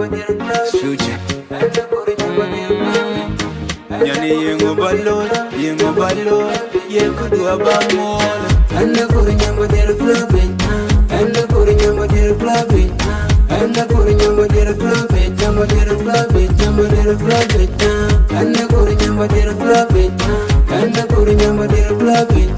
Future. Yani yengo ballo, ye kudu abamol. And the Kurinyama did club it, and the Kurinyama did club it, and the Kurinyama did club it, Jama did club it, Jama did club it, and the Kurinyama did club it, and the Kurinyama did club it,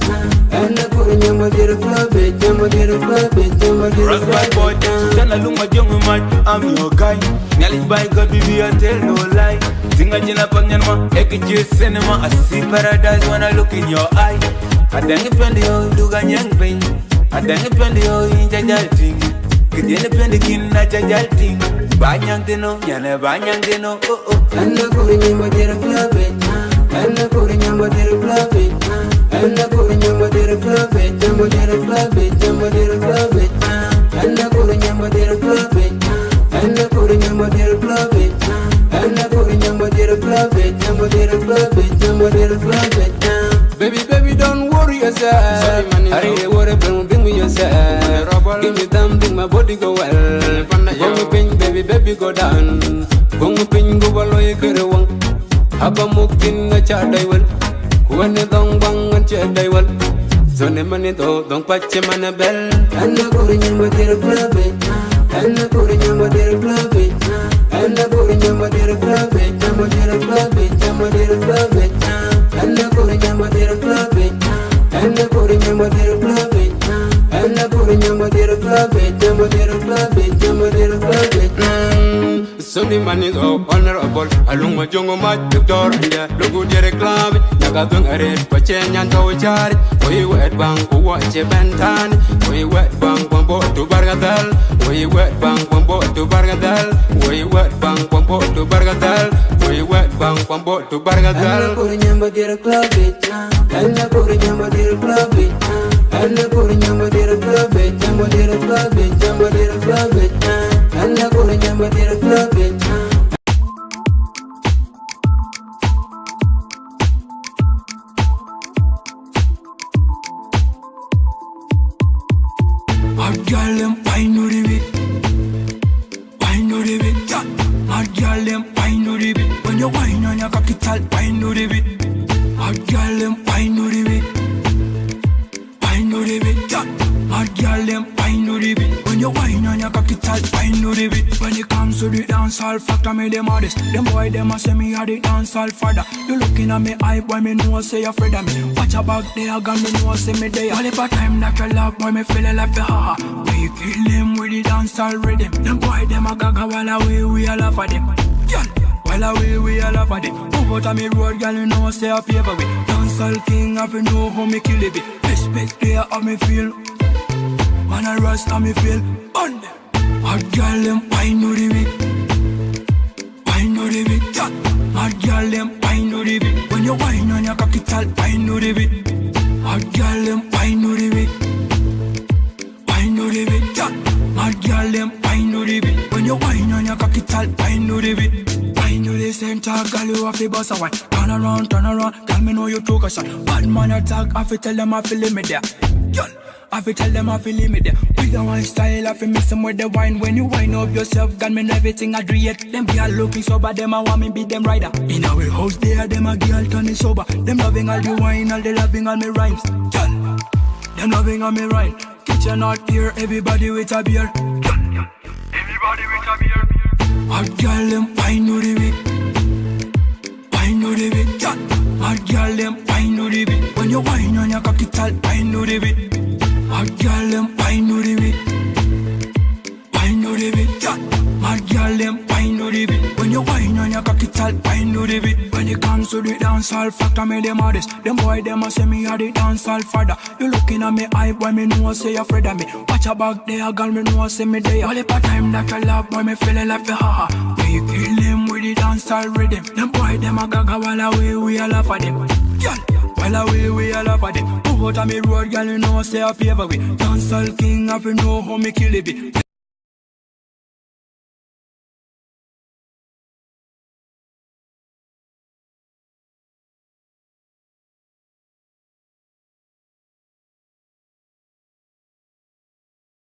and the Kurinyama did club it, Jama did club it, Jama did club it. Boy, Sana Lunga Jungle Mike, I'm your guy. Nelly by God, baby, I tell no lie. Tinga jina panyanma, ekiji cinema. I see paradise when I look in your eye. I dang it yo, do ganyang pain. I dang it yo, inja jalting. Kidene pendi kin na jalting. Banyang deno, yana banyang deno, oh oh. And the Kurinyama did club it, and the Kurinyama did club it, and the Kurinyama did club it, Jama did club it, Jama did club it, and the Kurinyama did club it, and the Kurinyama did club it, and the Kurinyama did club it, Jama did club it, Jama did club it. Baby, don't worry yourself. Hurry, worry, bring me yourself. Give me something, my body go well. Go me pin, baby, go down. Go me pin, go below you get a one. Haba muktin na chaday well. Kuwane dong bang and chaday well. So ne manito, don't patch him on a bell. And the Kurinyama did club it. And the Kurinyama did club it. And the Kurinyama did club it. Jama did club it. Jama did club it. And the Kurinyama did club it. And the Kurinyama did club it. And the Kurinyama did club it. Jama did club it. Jama did club it. So the man is honorable. Alunga jongo mat doctor inde logo dire club. Naga dung aret pachenyan to chari. Oi wet bang ko wache bentan. Oi wet bang bombo to bargadal. Oi wet bang bombo to bargadal. Oi wet bang bombo to bargadal. Oi wet bang bombo to bargadal. And the Kurinyama did club it. And the Kurinyama did club it. And the Kurinyama did club it. Jama did club it. Jama did club it. And the Kurinyama did club it. Hot girl them wine no the beat, yeah. Hot girl them wine no the beat. When you wine on your cocky tal, wine no the beat. Hot girl them wine no the beat, yeah. Hot girl them wine no the beat. When you wine on your cocky tal, wine no the beat. When it comes to the dancehall factor, me them hardest. Them boy them a say me a the dancehall father. You looking at me eye, boy me know say you afraid of me. Watch your back there, gun me know say me there. All the time that you love, boy me feel like the ha. We kill them with the dancehall rhythm. Them boy them a gaga while away we all laugh at them. Girl, while away we all laugh at them. Move out of me road, girl you know say I favor with. Dancehall king, have you know how me kill it. Respect there how me feel. Man a rust how me feel. On them. Hot girl them wine no the beat, wine no the beat, yeah. Hot girl them wine no the beat. When you wine on your cocky tal, wine no the beat. Hot girl them wine no the beat, wine no the beat, yeah. Hot girl them wine no the beat. When you wine on your cocky tal, wine no the beat. Wine no the center, girl you have the boss a wine. Turn around, girl me know you took a shot. Bad man attack, I fi tell them I feel me there, girl. I fi tell them I feel me there. We got one style, I fi mix them with the wine. When you wine up yourself, God me know everything I create. Them girl looking sober, them I want me be them rider. In our house there, them a girl turning sober. Them loving all the wine, all the loving all me rhymes. Girl, them loving all me rhyme. Kitchen out here, everybody with a beer. Girl, everybody with a beer. Hot girl them wine no the beat, wine no the beat. Girl, hot girl them wine no the beat. When you wine on your cocky tal, wine no the beat. Hot girl them wine no the beat, wine no the beat, yeah. Hot girl them wine no the beat. When you wine on your cocky tal, wine no the beat. When it comes to the dancehall factor, me them hardest. Them boy them a say me a the dancehall father. You looking at me eye, boy me know say you afraid of me. Watch your back there, girl me know say me there. All the time that you love, boy me feeling like the ha. We kill them with the dancehall rhythm. Them boy them a gaga while away we all laugh at them. Girl, while away we all laugh at them. Move out of me road, girl you know say I favor with. Dancehall king, have you know how me kill it be.